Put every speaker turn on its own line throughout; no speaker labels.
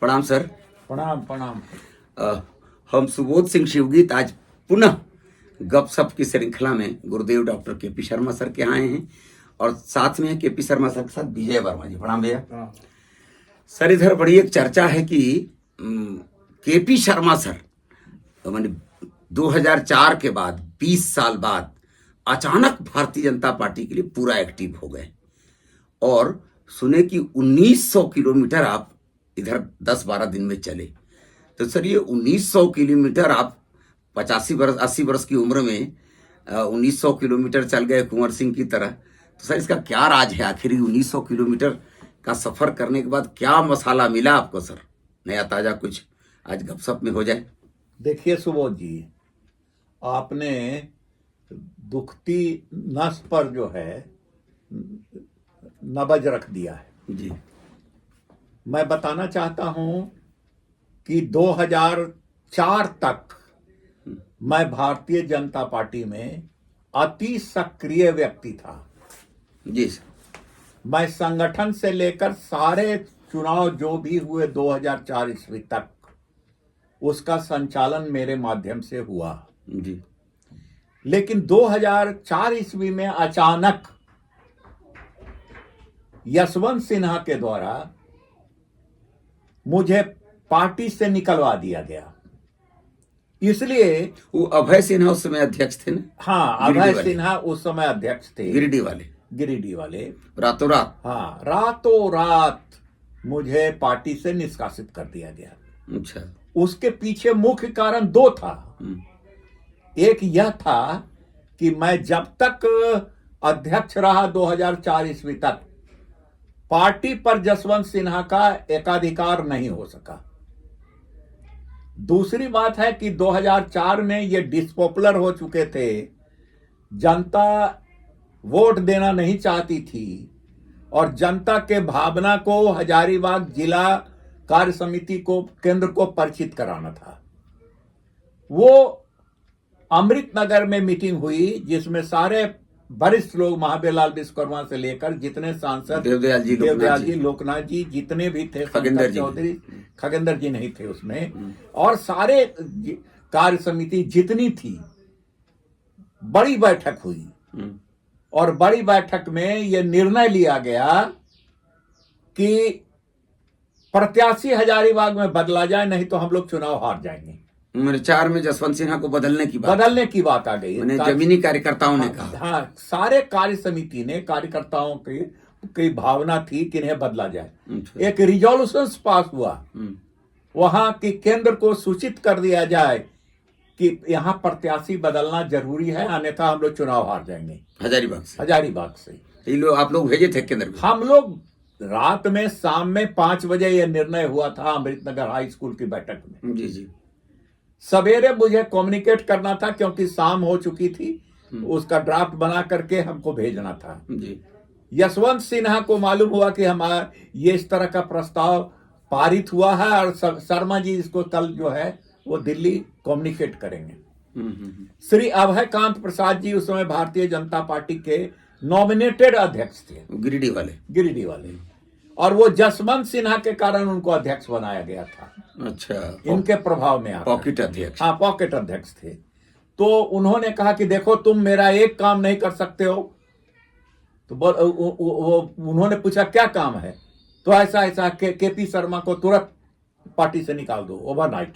प्रणाम सर।
प्रणाम प्रणाम।
हम सुबोध सिंह शिवगीत आज पुनः गपशप की श्रृंखला में गुरुदेव डॉक्टर के.पी. शर्मा सर के आए हैं और साथ में के.पी. शर्मा सर के साथ विजय वर्मा जी। प्रणाम भैया। सर इधर बड़ी एक चर्चा है कि के.पी. शर्मा सर मैंने 2004 के बाद 20 साल बाद अचानक भारतीय जनता पार्टी के लिए पूरा एक्टिव हो गए और सुने कि 1900 किलोमीटर आप इधर 10-12 दिन में चले। तो सर ये 1900 किलोमीटर आप 85 वर्ष 80 वर्ष की उम्र में 1900 किलोमीटर चल गए कुंवर सिंह की तरह। तो सर इसका क्या राज है? आखिर 1900 किलोमीटर का सफर करने के बाद क्या मसाला मिला आपको सर? नया ताजा कुछ आज गपशप में हो जाए।
देखिए सुबोध जी, आपने दुखती नस पर जो है नबज रख दिया है
जी।
मैं बताना चाहता हूं कि 2004 तक मैं भारतीय जनता पार्टी में अति सक्रिय व्यक्ति था।
जी सर।
मैं संगठन से लेकर सारे चुनाव जो भी हुए 2004 ईस्वी तक उसका संचालन मेरे माध्यम से हुआ
जी।
लेकिन 2004 ईस्वी में अचानक यशवंत सिन्हा के द्वारा मुझे पार्टी से निकलवा दिया गया। इसलिए
वो अभय सिन्हा उस समय अध्यक्ष थे ना?
हाँ, अभय सिन्हा उस समय अध्यक्ष थे, गिरिडीह वाले।
रातों रात,
हाँ, रातों रात मुझे पार्टी से निष्कासित कर दिया गया।
अच्छा।
उसके पीछे मुख्य कारण दो था। एक यह था कि मैं जब तक अध्यक्ष रहा 2004 ईस्वी तक पार्टी पर जसवंत सिन्हा का एकाधिकार नहीं हो सका। दूसरी बात है कि 2004 में ये डिसपॉपुलर हो चुके थे, जनता वोट देना नहीं चाहती थी और जनता के भावना को हजारीबाग जिला कार्य समिति को केंद्र को परिचित कराना था। वो अमृतनगर में मीटिंग हुई जिसमें सारे वरिष्ठ लोग महावीर लाल विश्वकर्मा से लेकर जितने सांसद
देवदयाल जी,
लोकनाथ जी जितने भी थे, खगेंद्र जी नहीं थे उसमें, और सारे कार्य समिति जितनी थी, बड़ी बैठक हुई और बड़ी बैठक में यह निर्णय लिया गया कि प्रत्याशी हजारीबाग में बदला जाए, नहीं तो हम लोग चुनाव हार जाएंगे।
4 में जसवंत सिन्हा को बदलने की
बात आ गई।
जमीनी कार्यकर्ताओं ने कहा।
हाँ, सारे कार्य समिति ने, कार्यकर्ताओं की भावना थी कि इन्हें बदला जाए। एक रिजोल्यूशन पास हुआ वहां की केंद्र को सूचित कर दिया जाए कि यहाँ प्रत्याशी बदलना जरूरी है, अन्यथा हम लोग चुनाव हार जाएंगे। हजारीबाग से
ये लोग आप लोग भेजे थे केंद्र में?
हम लोग रात में, शाम में 5 बजे यह निर्णय हुआ था अमृतनगर हाई स्कूल की बैठक में।
जी जी।
सवेरे मुझे कम्युनिकेट करना था क्योंकि शाम हो चुकी थी, उसका ड्राफ्ट बना करके हमको भेजना था
जी।
यशवंत सिन्हा को मालूम हुआ कि हमारा ये इस तरह का प्रस्ताव पारित हुआ है और शर्मा जी इसको कल जो है वो दिल्ली कम्युनिकेट करेंगे। श्री अभय कांत प्रसाद जी उस समय भारतीय जनता पार्टी के नॉमिनेटेड अध्यक्ष थे, गिरिडीह वाले, और वो जसवंत सिन्हा के कारण उनको अध्यक्ष बनाया गया था।
अच्छा।
इनके प्रभाव में
पॉकेट अध्यक्ष।
हाँ, पॉकेट अध्यक्ष थे। तो उन्होंने कहा कि देखो तुम मेरा एक काम नहीं कर सकते हो। तो उन्होंने पूछा क्या काम है? तो ऐसा के.पी. शर्मा को तुरंत पार्टी से निकाल दो ओवरनाइट।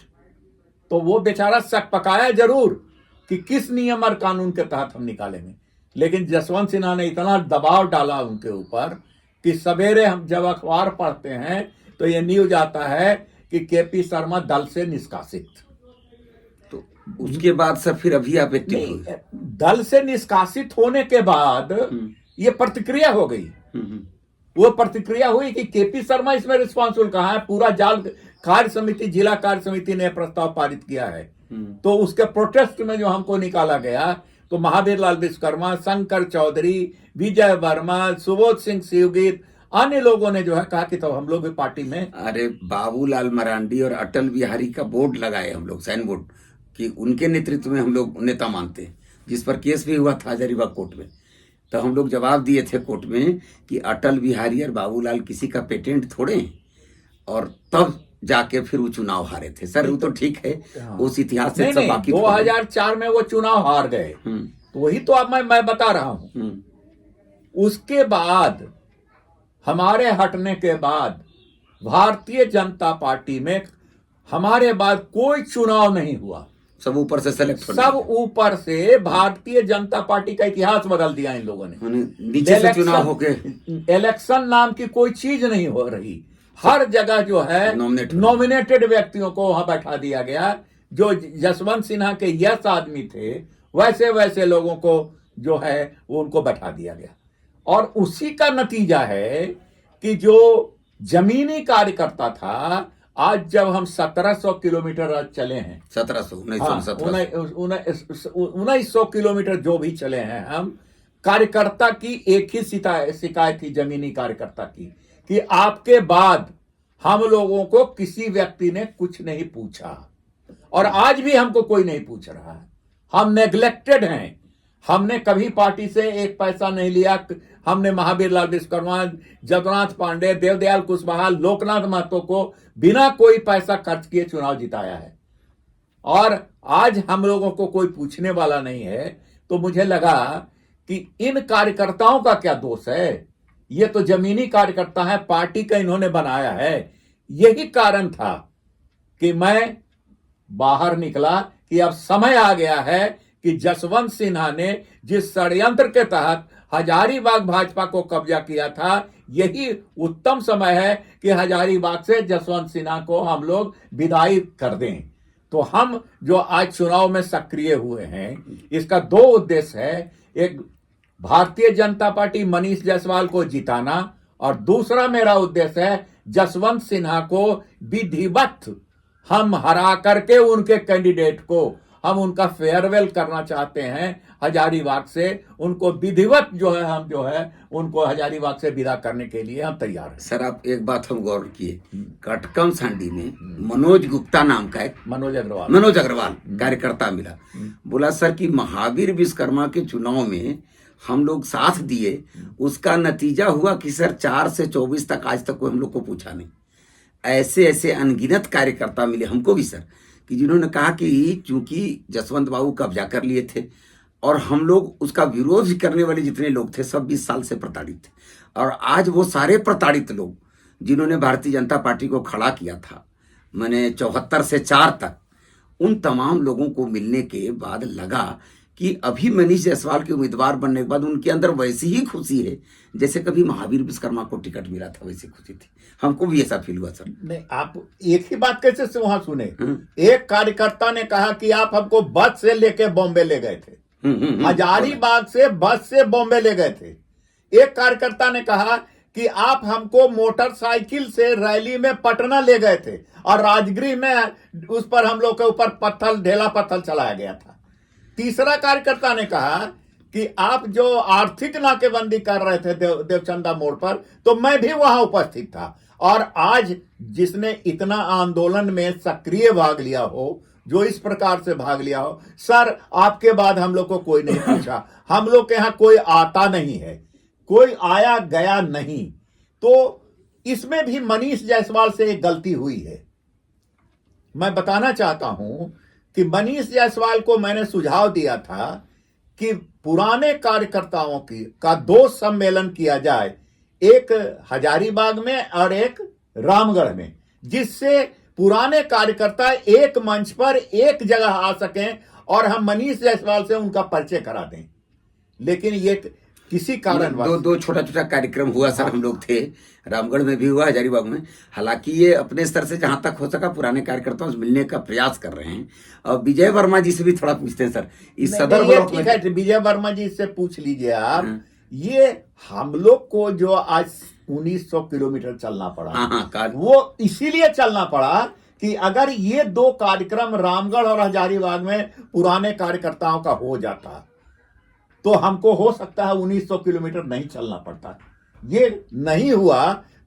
तो वो बेचारा शक पकाया जरूर कि किस नियम और कानून के तहत हम निकालेंगे, लेकिन जसवंत सिन्हा ने इतना दबाव डाला उनके ऊपर कि सवेरे हम जब अखबार पढ़ते हैं तो ये न्यूज आता है कि के.पी. शर्मा दल से निष्कासित।
तो उसके बाद सर फिर अभी आप
दल से निष्कासित होने के बाद ये प्रतिक्रिया हो गई। वो प्रतिक्रिया हुई कि के.पी. शर्मा इसमें रिस्पॉन्सिबल कहाँ है, पूरा जाल कार्य समिति, जिला कार्य समिति ने प्रस्ताव पारित किया है। तो उसके प्रोटेस्ट में जो हमको निकाला गया तो महावीर लाल विश्वकर्मा, शंकर चौधरी, विजय वर्मा, सुबोध सिंह शिवगीत, अन्य लोगों ने जो है कहा कि तो हम लोग भी पार्टी में।
अरे बाबूलाल मरांडी और अटल बिहारी का बोर्ड लगाए हम लोग, साइन बोर्ड, कि उनके नेतृत्व में हम लोग नेता मानते हैं, जिस पर केस भी हुआ था हजारीबाग कोर्ट में। तो हम लोग जवाब दिए थे कोर्ट में कि अटल बिहारी और बाबूलाल किसी का पेटेंट थोड़े हैं, और तब जाके फिर वो चुनाव हारे थे सर। वो तो ठीक है,
हाँ।
उस इतिहास से
नहीं
सब
नहीं,
बाकी
2004 में वो चुनाव हार गए, तो वही तो अब मैं बता रहा हूं। उसके बाद हमारे हटने के बाद भारतीय जनता पार्टी में हमारे बाद कोई चुनाव नहीं हुआ,
सब ऊपर से सेलेक्ट
सब ऊपर से। भारतीय जनता पार्टी का इतिहास बदल दिया इन लोगों ने।
नीचे से चुनाव होके
इलेक्शन नाम की कोई चीज नहीं हो रही, हर जगह जो है नॉमिनेटेड व्यक्तियों को वहां बैठा दिया गया। जो जसवंत सिन्हा के यस आदमी थे, वैसे वैसे लोगों को जो है वो उनको बैठा दिया गया। और उसी का नतीजा है कि जो जमीनी कार्यकर्ता था, आज जब हम 1700 किलोमीटर आज चले हैं, 1900 किलोमीटर जो भी चले हैं हम, कार्यकर्ता की एक ही शिकायत थी जमीनी कार्यकर्ता की, कि आपके बाद हम लोगों को किसी व्यक्ति ने कुछ नहीं पूछा। और आज भी हमको कोई नहीं पूछ रहा है, हम नेग्लेक्टेड हैं। हमने कभी पार्टी से एक पैसा नहीं लिया। हमने महावीर लाल विश्वकर्मा, जगन्नाथ पांडे, देवदयाल कुशवाहा, लोकनाथ महतो को बिना कोई पैसा खर्च किए चुनाव जिताया है। और आज हम लोगों को कोई पूछने वाला नहीं है। तो मुझे लगा कि इन कार्यकर्ताओं का क्या दोष है, ये तो जमीनी कार्यकर्ता है, पार्टी का इन्होंने बनाया है। यही कारण था कि मैं बाहर निकला कि अब समय आ गया है कि जसवंत सिन्हा ने जिस षड्यंत्र के तहत हजारीबाग भाजपा को कब्जा किया था, यही उत्तम समय है कि हजारीबाग से जसवंत सिन्हा को हम लोग विदाई कर दें। तो हम जो आज चुनाव में सक्रिय हुए हैं, इसका दो उद्देश्य है। एक, भारतीय जनता पार्टी मनीष जायसवाल को जिताना, और दूसरा मेरा उद्देश्य है जसवंत सिन्हा को विधिवत हम हरा करके उनके कैंडिडेट को हम उनका फेयरवेल करना चाहते हैं हजारीबाग से। उनको विधिवत जो है हम जो है उनको हजारीबाग से विदा करने के लिए हम तैयार हैं।
सर आप एक बात हम गौर किए, कटकम सांडी में मनोज गुप्ता नाम का एक मनोज अग्रवाल कार्यकर्ता मिला। बोला सर कि महावीर विश्वकर्मा के चुनाव में हम लोग साथ दिए, उसका नतीजा हुआ कि सर 4 से 24 तक आज तक कोई हम लोग को पूछा नहीं। ऐसे ऐसे अनगिनत कार्यकर्ता मिले हमको भी सर, कि जिन्होंने कहा कि चूंकि जसवंत बाबू कब्जा कर लिए थे और हम लोग उसका विरोध करने वाले जितने लोग थे सब 20 साल से प्रताड़ित थे। और आज वो सारे प्रताड़ित लोग जिन्होंने भारतीय जनता पार्टी को खड़ा किया था, मैंने 74 से 4 तक, उन तमाम लोगों को मिलने के बाद लगा कि अभी मनीष जायसवाल के उम्मीदवार बनने के बाद उनके अंदर वैसी ही खुशी है जैसे कभी महावीर विश्वकर्मा को टिकट मिला था, वैसी खुशी थी। हमको भी ऐसा फील हुआ सर।
नहीं, आप एक ही बात कैसे से वहां सुने? एक कार्यकर्ता ने कहा कि आप हमको बस से लेके बॉम्बे ले गए थे, हजारीबाग से बस से बॉम्बे ले गए थे। एक कार्यकर्ता ने कहा कि आप हमको मोटरसाइकिल से रैली में पटना ले गए थे और राजगृह में उस पर हम लोग के ऊपर ढेला पत्थर चलाया गया था। तीसरा कार्यकर्ता ने कहा कि आप जो आर्थिक नाकेबंदी कर रहे थे देवचंदा मोड़ पर, तो मैं भी वहां उपस्थित था। और आज जिसने इतना आंदोलन में सक्रिय भाग लिया हो, जो इस प्रकार से भाग लिया हो, सर आपके बाद हम लोग को कोई नहीं पूछा, हम लोग के यहां कोई आता नहीं है, कोई आया गया नहीं। तो इसमें भी मनीष जायसवाल से एक गलती हुई है। मैं बताना चाहता हूं कि मनीष जायसवाल को मैंने सुझाव दिया था कि पुराने कार्यकर्ताओं का 2 सम्मेलन किया जाए, एक हजारीबाग में और एक रामगढ़ में, जिससे पुराने कार्यकर्ता एक मंच पर एक जगह आ सकें और हम मनीष जायसवाल से उनका परिचय करा दें। लेकिन ये किसी कारण
दो छोटा छोटा कार्यक्रम हुआ सर। हम लोग थे, रामगढ़ में भी हुआ, हजारीबाग में। हालांकि ये अपने स्तर से जहां तक हो सका पुराने कार्यकर्ताओं से मिलने का प्रयास कर रहे हैं। और विजय वर्मा जी से भी थोड़ा पूछते हैं सर, इस सदर
ठीक है, विजय वर्मा जी से पूछ लीजिए आप। ये हम लोग को जो आज 1900 किलोमीटर चलना पड़ा, वो इसीलिए चलना पड़ा कि अगर ये 2 कार्यक्रम रामगढ़ और हजारीबाग में पुराने कार्यकर्ताओं का हो जाता तो हमको हो सकता है 1900 किलोमीटर नहीं चलना पड़ता। ये नहीं हुआ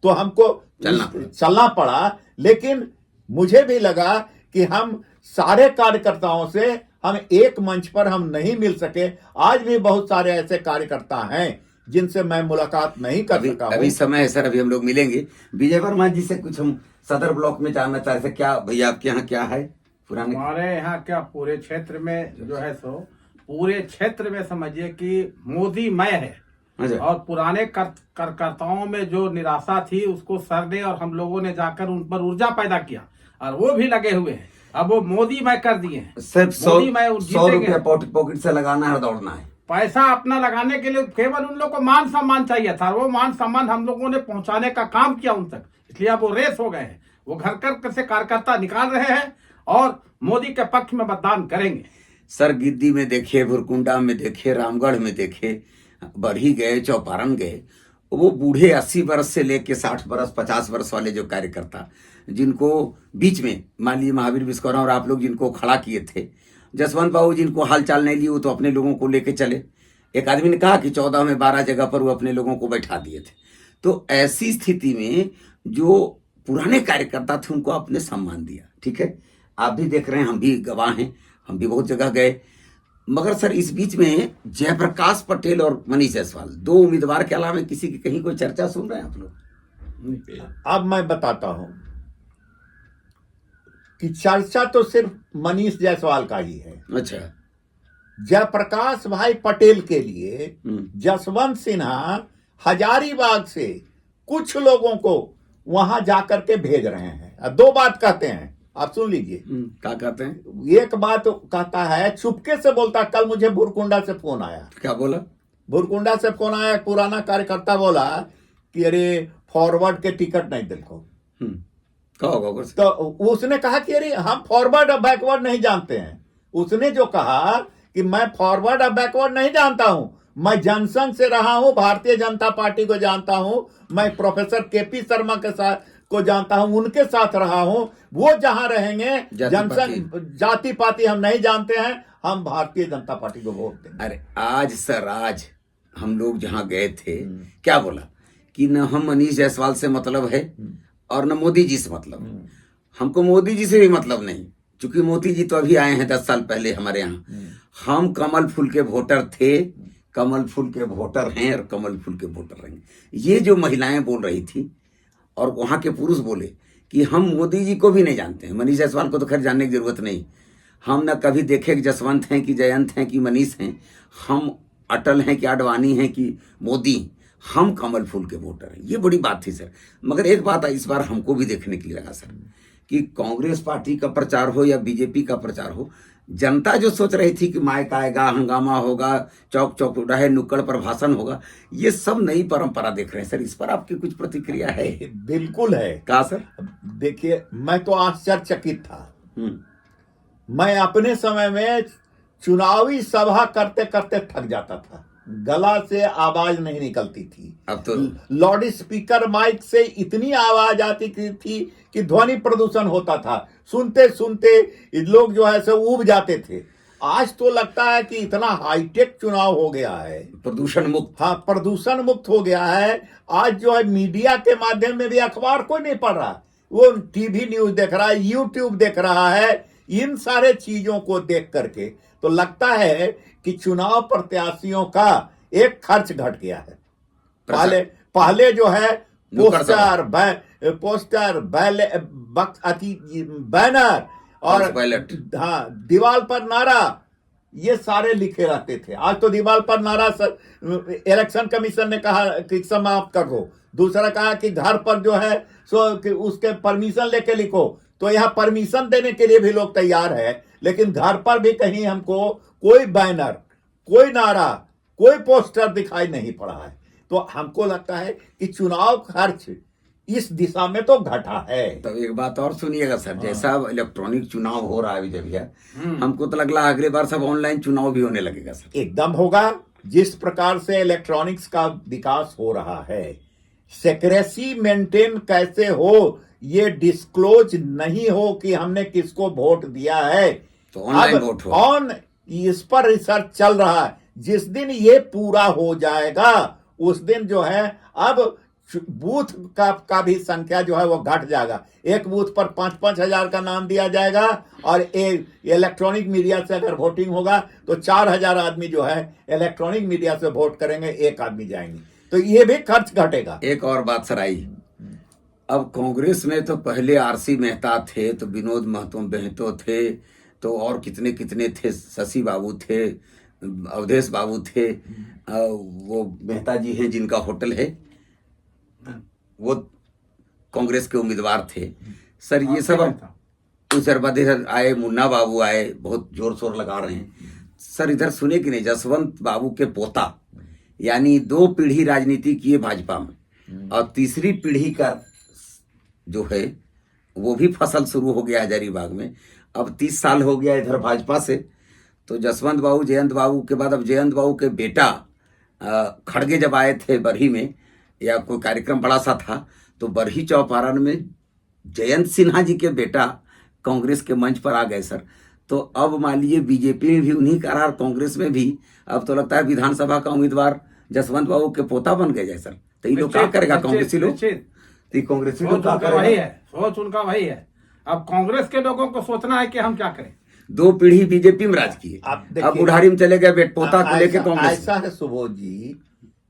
तो हमको चलना पड़ा। लेकिन मुझे भी लगा कि हम सारे कार्यकर्ताओं से हम एक मंच पर हम नहीं मिल सके। आज भी बहुत सारे ऐसे कार्यकर्ता हैं जिनसे मैं मुलाकात नहीं कर
अभी
सका
अभी
हूं।
समय है सर, अभी हम लोग मिलेंगे। विजय वर्मा जी से कुछ हम सदर ब्लॉक में जानना चाह रहे थे, क्या भैया आपके यहाँ क्या है पुराने?
हमारे यहाँ क्या पूरे क्षेत्र में जो है सो पूरे क्षेत्र में समझिए कि मोदी मय है।
अच्छा,
और पुराने करकर्ताओं में जो निराशा थी उसको सर ने और हम लोगों ने जाकर उन पर ऊर्जा पैदा किया और वो भी लगे हुए हैं। अब वो मोदी मय कर दिए हैं।
सिर्फ 100
मोदी मय जीतेंगे।
रुपया पॉकेट से लगाना है और दौड़ना है।
पैसा अपना लगाने के लिए केवल उन लोगों को मान सम्मान चाहिए था, वो मान सम्मान हम लोगों ने पहुंचाने का काम किया उन तक, इसलिए अब वो रेस हो गए हैं। वो घर घर से कार्यकर्ता निकाल रहे हैं और मोदी के पक्ष में मतदान करेंगे।
सर गिद्दी में देखे, भुरकुंडा में देखे, रामगढ़ में देखे, बरही गए, चौपारण गए, वो बूढ़े 80 वर्ष से लेके 60 वर्ष 50 वर्ष वाले जो कार्यकर्ता, जिनको बीच में मान लीजिए महावीर विश्वकर्मा और आप लोग जिनको खड़ा किए थे, जसवंत बाबू जिनको हाल चाल नहीं लिए, वो तो अपने लोगों को लेके चले। एक आदमी ने कहा कि 14 में 12 जगह पर वो अपने लोगों को बैठा दिए थे। तो ऐसी स्थिति में जो पुराने कार्यकर्ता थे उनको आपने सम्मान दिया, ठीक है, आप भी देख रहे हैं, हम भी गवाह हैं, हम भी बहुत जगह गए। मगर सर इस बीच में जयप्रकाश पटेल और मनीष जायसवाल, 2 उम्मीदवार के अलावा किसी की कहीं कोई चर्चा सुन रहे हैं आप लोग?
अब मैं बताता हूं कि चर्चा तो सिर्फ मनीष जायसवाल का ही है।
अच्छा,
जयप्रकाश भाई पटेल के लिए जसवंत सिन्हा हजारीबाग से कुछ लोगों को वहां जाकर के भेज रहे हैं। अब 2 बात कहते हैं, आप सुन लीजिए।
क्या कहते हैं?
एक बात कहता है, चुपके से बोलता, कल मुझे भुरकुंडा से फोन आया।
क्या बोला?
भुरकुंडा से फोन आया, पुराना कार्यकर्ता बोला कि अरे फॉरवर्ड के टिकट नहीं देखो।
कहा होगा कुछ?
तो उसने कहा कि अरे हम फॉरवर्ड और बैकवर्ड नहीं जानते हैं। उसने जो कहा कि मैं फॉरवर्ड और बैकवर्ड नहीं जानता हूं, मैं जनसंघ से रहा हूं, भारतीय जनता पार्टी को जानता हूं, मैं प्रोफेसर केपी शर्मा के साथ को जानता हूं, उनके साथ रहा हूं, वो जहां रहेंगे जनसंघ जाति पाति हम नहीं जानते हैं, हम भारतीय जनता पार्टी को वोट देंगे।
अरे आज सर, आज हम लोग जहां गए थे, क्या बोला कि न हम मनीष जायसवाल से मतलब है और न मोदी जी से मतलब। हमको मोदी जी से भी मतलब नहीं, क्योंकि मोदी जी तो अभी आए हैं 10 साल पहले हमारे यहाँ। हम कमल फूल के वोटर थे, कमल फूल के वोटर हैं और कमल फूल के वोटर रहेंगे। ये जो महिलाएं बोल रही थी और वहां के पुरुष बोले कि हम मोदी जी को भी नहीं जानते हैं, मनीष जायसवाल को तो खैर जानने की जरूरत नहीं, हम न कभी देखे कि जसवंत हैं कि जयंत हैं कि मनीष हैं, हम अटल हैं कि आडवाणी हैं कि मोदी, हम कमल फूल के वोटर हैं। ये बड़ी बात थी सर। मगर एक बात इस बार हमको भी देखने के लिए लगा सर कि कांग्रेस पार्टी का प्रचार हो या बीजेपी का प्रचार हो, जनता जो सोच रही थी कि माइक आएगा, हंगामा होगा, चौक चौक उड़ाहे, नुक्कड़ पर भाषण होगा, ये सब नई परंपरा देख रहे हैं सर। इस पर आपकी कुछ प्रतिक्रिया है?
बिल्कुल है।
कहा सर?
देखिए, मैं तो आश्चर्यचकित था। मैं अपने समय में चुनावी सभा करते करते थक जाता था, गला से आवाज नहीं निकलती थी।
अब तो
लाउड स्पीकर माइक से इतनी आवाज आती थी कि ध्वनि प्रदूषण होता था, सुनते सुनते लोग जो है सो ऊब जाते थे। आज तो लगता है कि इतना हाईटेक चुनाव हो गया है,
प्रदूषण मुक्त।
हाँ, प्रदूषण मुक्त हो गया है। आज जो है मीडिया के माध्यम में भी अखबार कोई नहीं पढ़ रहा, वो टीवी न्यूज देख रहा है, यूट्यूब देख रहा है। इन सारे चीजों को देख करके तो लगता है कि चुनाव प्रत्याशियों का एक खर्च घट गया है। पहले जो है पोस्टर बैनर और हाँ दीवार पर नारा, ये सारे लिखे रहते थे। आज तो दीवार पर नारा इलेक्शन कमीशन ने कहा कि समाप्त कर दो, दूसरा कहा कि घर पर जो है सो कि उसके परमिशन लेके लिखो। तो यहाँ परमिशन देने के लिए भी लोग तैयार है, लेकिन घर पर भी कहीं हमको कोई बैनर, कोई नारा, कोई पोस्टर दिखाई नहीं पड़ा है। तो हमको लगता है कि चुनाव खर्च इस दिशा में तो घटा है।
तो एक बात और सुनिएगा सर, जैसा इलेक्ट्रॉनिक चुनाव हो रहा है अभी भैया, हमको तो लग रहा है अगले बार सब ऑनलाइन चुनाव भी होने लगेगा सर।
एकदम होगा। जिस प्रकार से इलेक्ट्रॉनिक्स का विकास हो रहा है, सेक्रेसी मेंटेन कैसे हो, ये डिस्क्लोज नहीं हो कि हमने किसको वोट दिया है,
तो ऑनलाइन वोट हो,
इस पर रिसर्च चल रहा है। जिस दिन ये पूरा हो जाएगा उस दिन जो है अब बूथ का भी संख्या जो है वो घट जाएगा। एक बूथ पर 5-5 हजार का नाम दिया जाएगा और इलेक्ट्रॉनिक मीडिया से अगर वोटिंग होगा तो 4,000 आदमी जो है इलेक्ट्रॉनिक मीडिया से वोट करेंगे, एक आदमी जाएंगे, तो ये भी खर्च घटेगा।
एक और बात सर आई, अब कांग्रेस में तो पहले आरसी मेहता थे, तो विनोद महतो थे, तो और कितने कितने थे, शशि बाबू थे, अवधेश बाबू थे, वो मेहता जी हैं जिनका होटल है, वो कांग्रेस के उम्मीदवार थे सर। ये सब उधर बाद इधर आए, मुन्ना बाबू आए, बहुत जोर शोर लगा रहे हैं सर। इधर सुने कि नहीं, जसवंत बाबू के पोता, यानी 2 पीढ़ी राजनीति किए भाजपा में, और तीसरी पीढ़ी का जो है वो भी फसल शुरू हो गया हजारीबाग में। अब 30 साल हो गया इधर भाजपा से। तो जसवंत बाबू, जयंत बाबू के बाद अब जयंत बाबू के बेटा खड़गे जब आए थे बरही में, या कोई कार्यक्रम बड़ा सा था, तो बरही चौपारण में जयंत सिन्हा जी के बेटा कांग्रेस के मंच पर आ गए सर। तो अब मान लीजिए बीजेपी में भी उन्हीं का रहा, कांग्रेस में भी अब तो लगता है विधानसभा का उम्मीदवार जसवंत बाबू के पोता बन गए सर। तो ये लोग क्या करेगा कांग्रेसी लोग? तो कांग्रेसी लोग क्या करेगा?
सोच उनका वही है। अब कांग्रेस के लोगों को सोचना है कि हम क्या करें।
2 पीढ़ी बीजेपी में राज की, अब बुढ़ारी में चले गए पोता को लेके कांग्रेस।
ऐसा है सुबोध जी,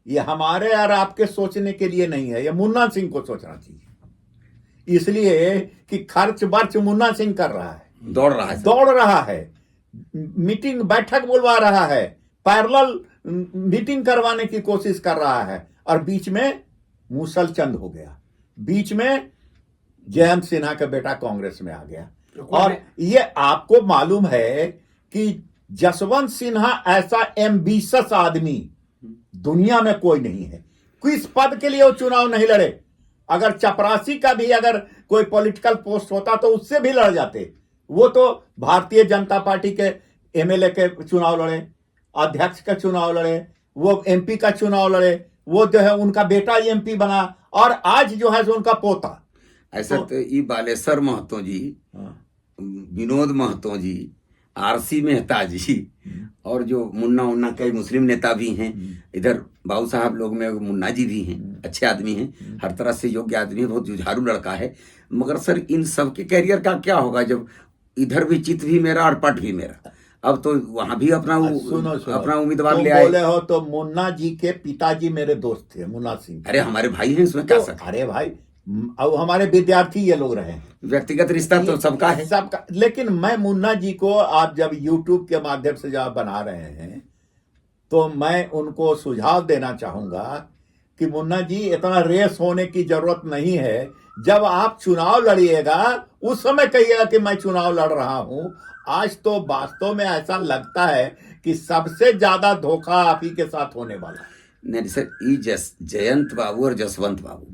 ये हमारे और आपके सोचने के लिए नहीं है, ये मुन्ना सिंह को सोचना चाहिए। इसलिए कि खर्च बर्च मुन्ना सिंह कर रहा है, दौड़ रहा है, मीटिंग बैठक बुलवा रहा है, पैरेलल मीटिंग करवाने की कोशिश कर रहा है, और बीच में मूसलचंद हो गया, बीच में जयंत सिन्हा का बेटा कांग्रेस में आ गया। और ये आपको मालूम है कि जसवंत सिन्हा ऐसा एम्बिशियस आदमी दुनिया में कोई नहीं है। किस पद के लिए वो चुनाव नहीं लड़े? अगर चपरासी का भी अगर कोई पॉलिटिकल पोस्ट होता तो उससे भी लड़ जाते। वो तो भारतीय जनता पार्टी के एमएलए के चुनाव लड़े, अध्यक्ष का चुनाव लड़े, वो एमपी का चुनाव लड़े, वो जो है उनका बेटा एमपी बना, और आज जो है उनका पोता।
ऐसा तो ये बालेश्वर महतो जी, विनोद महतो जी, आरसी मेहता जी, और जो मुन्ना कई मुस्लिम नेता भी हैं इधर, बाबू साहब लोग में मुन्ना जी भी हैं, अच्छे आदमी हैं, हर तरह से योग्य आदमी है, बहुत जुझारू लड़का है। मगर सर इन सब के कैरियर का क्या होगा जब इधर भी चित भी मेरा और पट भी मेरा? अब तो वहां भी अपना अपना उम्मीदवार ले आए।
बोले हो तो मुन्ना जी के पिताजी मेरे दोस्त थे, मुन्ना सिंह।
अरे हमारे भाई हैं, इसमें क्या सकते?
अरे भाई, अब हमारे विद्यार्थी ये लोग रहे।
व्यक्तिगत रिश्ता तो सबका है,
सबका। लेकिन मैं मुन्ना जी को, आप जब YouTube के माध्यम से जब बना रहे हैं, तो मैं उनको सुझाव देना चाहूंगा कि मुन्ना जी, इतना रेस होने की जरूरत नहीं है। जब आप चुनाव लड़िएगा उस समय कहिएगा कि मैं चुनाव लड़ रहा हूं। आज तो वास्तव में ऐसा लगता है कि सबसे ज्यादा धोखा आप ही के साथ होने वाला है।
नहीं सर, ये जयंत बाबू और जसवंत बाबू,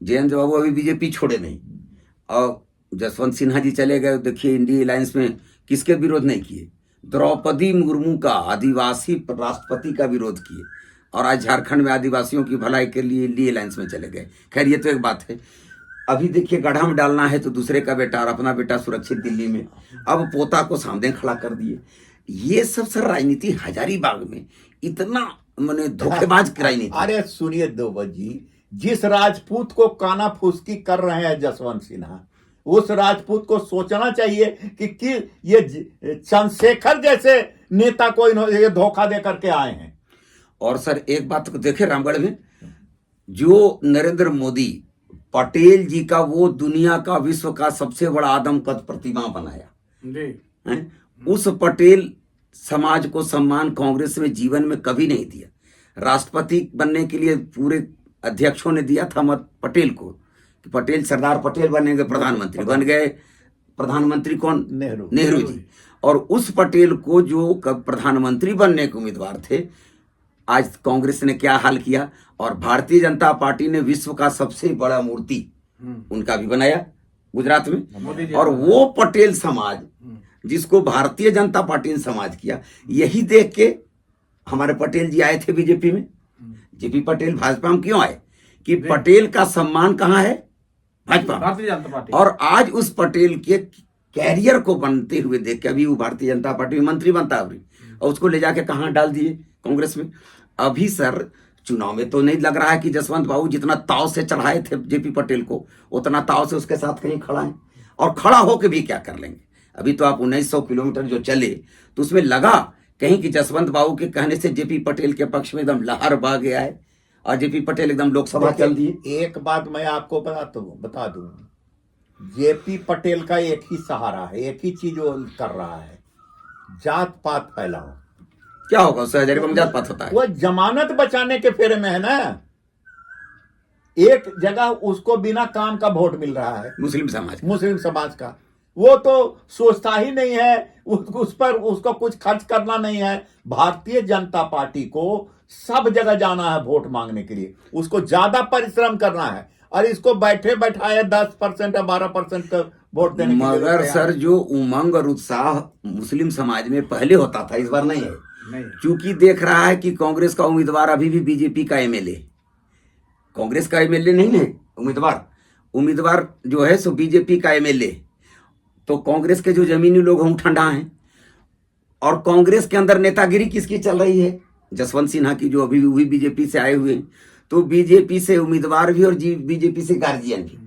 जयंत बाबू अभी बीजेपी छोड़े नहीं, और जसवंत सिन्हा जी चले गए। देखिए इंडिया अलायंस में किसके विरोध नहीं किए? द्रौपदी मुर्मू का, आदिवासी राष्ट्रपति का विरोध किए, और आज झारखंड में आदिवासियों की भलाई के लिए इंडिया अलायंस में चले गए। खैर ये तो एक बात है। अभी देखिए गढ़ा में डालना है तो दूसरे का बेटा, और अपना बेटा सुरक्षित दिल्ली में, अब पोता को सामने खड़ा कर दिए। ये सब सर राजनीति हजारीबाग में इतना माने धोखेबाज राजनीति।
अरे सुनिए दोबत जी, जिस राजपूत को काना फुसकी कर रहे हैं जसवंत सिन्हा, उस राजपूत को सोचना चाहिए कि ये चंद्रशेखर जैसे नेता को ये धोखा दे करके आए हैं।
और सर एक बात को देखे, रामगढ़ में जो नरेंद्र मोदी पटेल जी का वो दुनिया का विश्व का सबसे बड़ा आदमकद प्रतिमा बनाया है, उस पटेल समाज को सम्मान कांग्रेस में जीवन में कभी नहीं दिया। राष्ट्रपति बनने के लिए पूरे अध्यक्षों ने दिया था मत पटेल को, कि पटेल सरदार पटेल बनेंगे प्रधानमंत्री, बन गए प्रधानमंत्री कौन? नेहरू जी। और उस पटेल को जो प्रधानमंत्री बनने के उम्मीदवार थे, आज कांग्रेस ने क्या हाल किया। और भारतीय जनता पार्टी ने विश्व का सबसे बड़ा मूर्ति उनका भी बनाया गुजरात में। और वो पटेल समाज जिसको भारतीय जनता पार्टी ने समाज किया, यही देख के हमारे पटेल जी आए थे बीजेपी में। जेपी पटेल भाजपा में क्यों आए? कि पटेल का सम्मान कहाँ है? भाजपा,
भारतीय जनता पार्टी।
और आज उस पटेल के कैरियर को बनते हुए देख के, अभी वो भारतीय जनता पार्टी में मंत्री बनता है, और उसको ले जाके कहाँ डाल दिए? कांग्रेस में। अभी सर चुनाव में तो नहीं लग रहा है कि जसवंत बाबू जितना ताव से चढ़ाए थे जेपी पटेल को उतना ताव से उसके साथ कहीं खड़ा है, और खड़ा होके भी क्या कर लेंगे। अभी तो आप 1900 किलोमीटर जो चले तो उसमें लगा कहीं कि जसवंत बाबू के कहने से जेपी पटेल के पक्ष में एकदम लहर बह गया है और जेपी पटेल एकदम लोकसभा चल दिए।
एक बात मैं आपको बता दूं, जेपी पटेल का एक ही सहारा है, एक ही चीज वो कर रहा है, जात पात फैलाओ।
क्या होगा उससे? हजारीबाग में जात पात होता है?
वो जमानत बचाने के फेरे में है ना। एक जगह उसको बिना काम का वोट मिल रहा है,
मुस्लिम समाज
का। वो तो सोचता ही नहीं है, उस पर उसको कुछ खर्च करना नहीं है। भारतीय जनता पार्टी को सब जगह जाना है वोट मांगने के लिए, उसको ज्यादा परिश्रम करना है, और इसको बैठे बैठाए 10% या 12% का वोट देने के लिए।
मगर सर जो उमंग और उत्साह मुस्लिम समाज में पहले होता था इस बार नहीं है, क्योंकि देख रहा है कि कांग्रेस का उम्मीदवार अभी भी बीजेपी का एमएलए, कांग्रेस का एमएलए नहीं है उम्मीदवार जो है सो बीजेपी का एमएलए। तो कांग्रेस के जो जमीनी लोग हैं ठंडा हैं, और कांग्रेस के अंदर नेतागिरी किसकी चल रही है? जसवंत सिन्हा की, जो अभी भी बीजेपी से आए हुए हैं। तो बीजेपी से उम्मीदवार भी और बीजेपी से गार्जियन भी।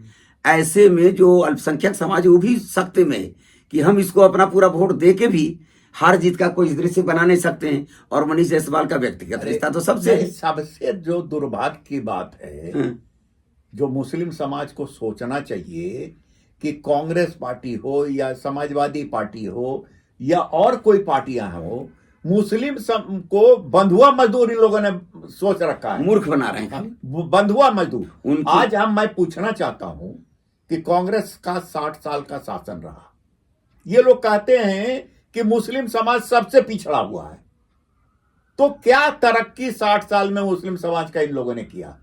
ऐसे में जो अल्पसंख्यक समाज है वो भी सख्त में है कि हम इसको अपना पूरा वोट दे के भी हार जीत का कोई दृश्य बना नहीं सकते हैं। और मनीष जायसवाल का व्यक्तिगत रिश्ता तो
सबसे जो दुर्भाग्य की बात है, जो मुस्लिम समाज को सोचना चाहिए कि कांग्रेस पार्टी हो या समाजवादी पार्टी हो या और कोई पार्टियां हो, मुस्लिम को बंधुआ मजदूर इन लोगों ने सोच रखा है,
मूर्ख बना रहे हैं
बंधुआ मजदूर। आज मैं पूछना चाहता हूं कि कांग्रेस का 60 साल का शासन रहा, ये लोग कहते हैं कि मुस्लिम समाज सबसे पिछड़ा हुआ है, तो क्या तरक्की 60 साल में मुस्लिम समाज का इन लोगों ने किया?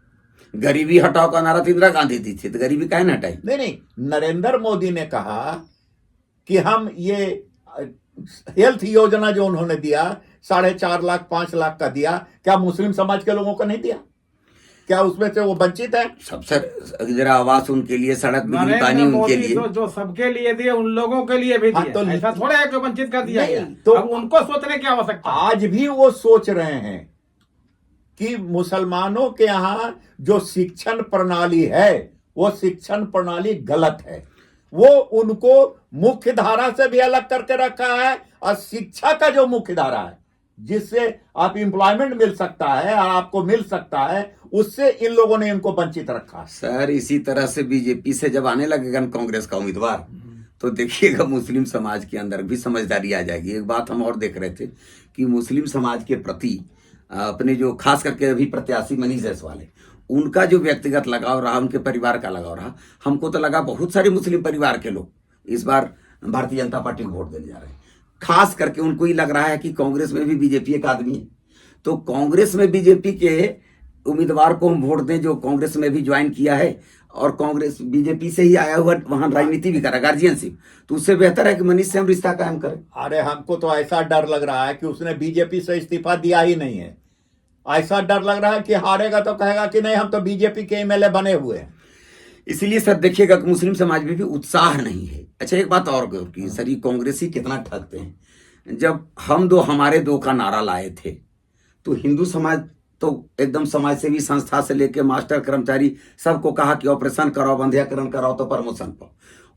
गरीबी हटाओ का नारा इंदिरा गांधी दी थी, तो गरीबी काहे ना हटाई?
नहीं, नरेंद्र मोदी ने कहा कि हम ये हेल्थ योजना जो उन्होंने दिया 4.5 लाख 5 लाख का दिया, क्या मुस्लिम समाज के लोगों को नहीं दिया? क्या उसमें से वो वंचित है?
सबसे जरा आवास उनके लिए, सड़क बिजली पानी उनके लिए,
जो सबके लिए दिए उन लोगों के लिए भी दिए।
तो
ऐसा थोड़ा है कि वंचित कर दिया गया।
तो
अब उनको सोचने की आवश्यकता।
आज भी वो सोच रहे हैं कि मुसलमानों के यहां जो शिक्षण प्रणाली है वो शिक्षण प्रणाली गलत है। वो उनको मुख्य धारा से भी अलग करके रखा है, और शिक्षा का जो मुख्य धारा है जिससे आप एम्प्लॉयमेंट मिल सकता है और आपको मिल सकता है, उससे इन लोगों ने इनको वंचित रखा है।
सर इसी तरह से बीजेपी से जब आने लगेगा कांग्रेस का उम्मीदवार, तो देखिएगा मुस्लिम समाज के अंदर भी समझदारी आ जाएगी। एक बात हम और देख रहे थे कि मुस्लिम समाज के प्रति अपने जो खास करके अभी प्रत्याशी मनीष जायसवाल है, उनका जो व्यक्तिगत लगाव रहा, उनके परिवार का लगाव रहा, हमको तो लगा बहुत सारे मुस्लिम परिवार के लोग इस बार भारतीय जनता पार्टी को वोट देने जा रहे हैं। खास करके उनको ही लग रहा है कि कांग्रेस में भी बीजेपी एक आदमी है, तो कांग्रेस में बीजेपी के उम्मीदवार को हम वोट दें जो कांग्रेस में भी ज्वाइन किया है और कांग्रेस बीजेपी से ही आया हुआ, वहां राजनीति भी करा, गार्जियनशिप, तो उससे बेहतर है कि मनीष से हम रिश्ता कायम करें।
अरे हमको तो ऐसा डर लग रहा है कि उसने बीजेपी से इस्तीफा दिया ही नहीं है। ऐसा डर लग रहा है कि हारेगा तो कहेगा कि नहीं हम तो बीजेपी के एमएलए बने हुए हैं।
इसलिए सर देखिएगा कि मुस्लिम समाज में भी उत्साह नहीं है। अच्छा एक बात और कि सर ये कांग्रेसी कितना ठगते हैं। जब हम दो हमारे दो का नारा लाए थे तो हिंदू समाज तो एकदम समाज सेवी संस्था से लेके मास्टर कर्मचारी सबको कहा कि ऑपरेशन कराओ, बंध्याकरण कराओ तो प्रमोशन पाओ।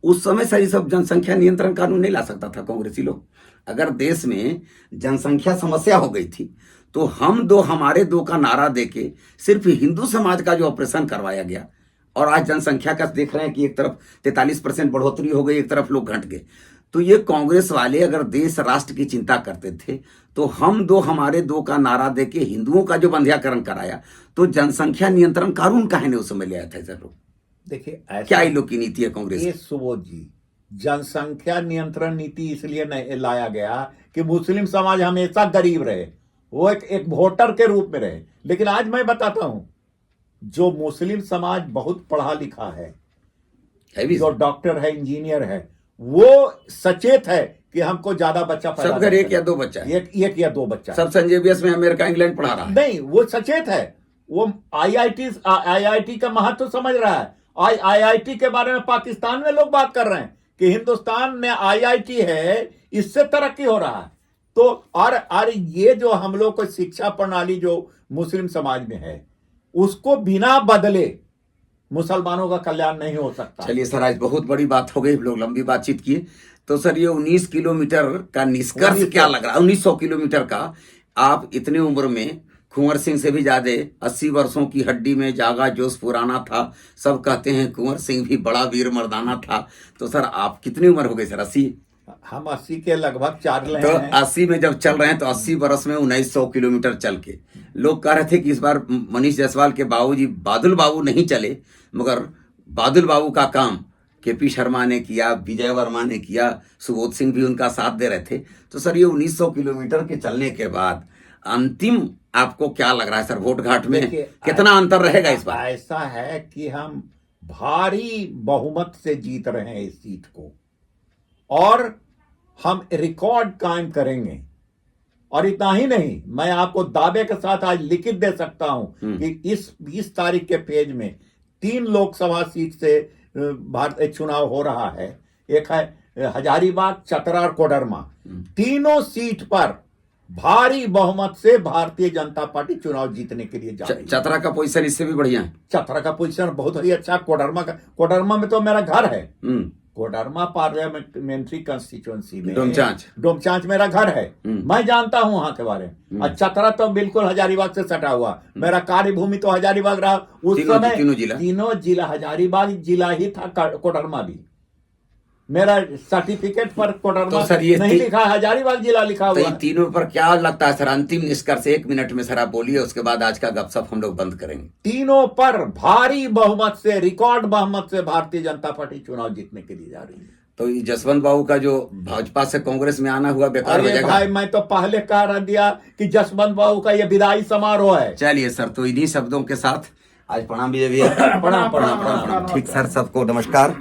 उस समय सर ये सब जनसंख्या नियंत्रण कानून नहीं ला सकता था कांग्रेसी लोग। अगर देश में जनसंख्या समस्या हो गई थी तो हम दो हमारे दो का नारा देके सिर्फ हिंदू समाज का जो ऑपरेशन करवाया गया, और आज जनसंख्या का देख रहे हैं कि एक तरफ 43% बढ़ोतरी हो गई, एक तरफ लोग घट गए। तो ये कांग्रेस वाले अगर देश राष्ट्र की चिंता करते थे तो हम दो हमारे दो का नारा देके हिंदुओं का जो बंध्याकरण कराया, तो जनसंख्या नियंत्रण कानून काहे ने उस समय ले आया था सर लोग?
देखिए
क्या ये लोग की नीति है कांग्रेस?
ये सुबोध जी, जनसंख्या नियंत्रण नीति इसलिए नहीं लाया गया कि मुस्लिम समाज हमेशा गरीब रहे, वो एक वोटर के रूप में रहे। लेकिन आज मैं बताता हूं, जो मुस्लिम समाज बहुत पढ़ा लिखा है जो डॉक्टर है, इंजीनियर है, वो सचेत है कि हमको ज्यादा बच्चा पैदा
सब घर एक या दो बच्चा है,
एक या दो बच्चा।
सब संजय बीएस में अमेरिका इंग्लैंड पढ़ा रहा है।
नहीं, वो सचेत है, वो आईआईटी का महत्व समझ रहा है। आईआईटी के बारे में पाकिस्तान में लोग बात कर रहे हैं कि हिंदुस्तान में आईआईटी है, इससे तरक्की हो रहा है। तो और ये जो हम लोग को शिक्षा प्रणाली जो मुस्लिम समाज में है, उसको बिना बदले मुसलमानों का कल्याण नहीं हो सकता।
चलिए सर, आज बहुत बड़ी बात हो गई, हम लोग लंबी बातचीत किए। तो सर, ये 19 किलोमीटर का निष्कर्ष क्या लग रहा है? 1900 किलोमीटर का, आप इतनी उम्र में कुंवर सिंह से भी ज्यादा 80 वर्षों की हड्डी में जागा जोश पुराना था। सब कहते हैं कुंवर सिंह भी बड़ा वीर मर्दाना था। तो सर, आप कितनी उम्र हो गई सर? 80?
हम 80 के लगभग चार रहे
तो
हैं।
80 में जब चल रहे हैं तो 80 वर्ष में 1900 किलोमीटर चल के, लोग कह रहे थे कि इस बार मनीष जायसवाल के बाबूजी बादल बाबू नहीं चले, मगर बादल बाबू का काम केपी शर्मा ने किया, विजय वर्मा ने किया, सुबोध सिंह भी उनका साथ दे रहे थे। तो सर, ये 1900 किलोमीटर के चलने के बाद अंतिम आपको क्या लग रहा है सर? वोट घाट में कितना अंतर रहेगा इस बार?
ऐसा है कि हम भारी बहुमत से जीत रहे हैं इस सीट को, और हम रिकॉर्ड कायम करेंगे। और इतना ही नहीं, मैं आपको दावे के साथ आज लिखित दे सकता हूं कि इस 20 तारीख के पेज में 3 लोकसभा सीट से भारत चुनाव हो रहा है। एक है हजारीबाग, चतरा और कोडरमा। तीनों सीट पर भारी बहुमत से भारतीय जनता पार्टी चुनाव जीतने के लिए जा रही है।
चतरा का पोजीशन इससे भी बढ़िया है।
चतरा का पोजीशन बहुत ही अच्छा। कोडरमा में तो मेरा घर है। कोडरमा पार्लियामेंट्री कंस्टिट्यूएंसी में डोमचांच मेरा घर है। मैं जानता हूं वहां के बारे में। और चतरा तो बिल्कुल हजारीबाग से सटा हुआ। मेरा कार्यभूमि तो हजारीबाग रहा उस समय। तीनों जिला हजारीबाग जिला ही था, कोडरमा भी। मेरा सर्टिफिकेट पर कोडरमा
तो सर, ये
नहीं लिखा, हजारीबाग जिला लिखा हुआ।
तो तीनों पर क्या लगता है सर अंतिम निष्कर्ष? 1 मिनट में सर आप बोलिए, उसके बाद आज का गपशप हम लोग बंद करेंगे।
तीनों पर भारी बहुमत से, रिकॉर्ड बहुमत से भारतीय जनता पार्टी चुनाव जीतने के लिए जा रही है।
तो ये जसवंत बाबू का जो भाजपा से कांग्रेस में आना हुआ बेकार हो जाएगा?
भाई, मैं तो पहले कह दिया कि जसवंत बाबू का ये विदाई समारोह है।
चलिए सर, तो इन्हीं शब्दों के साथ आज प्रणाम भैया। प्रणाम। ठीक सर, सबको नमस्कार।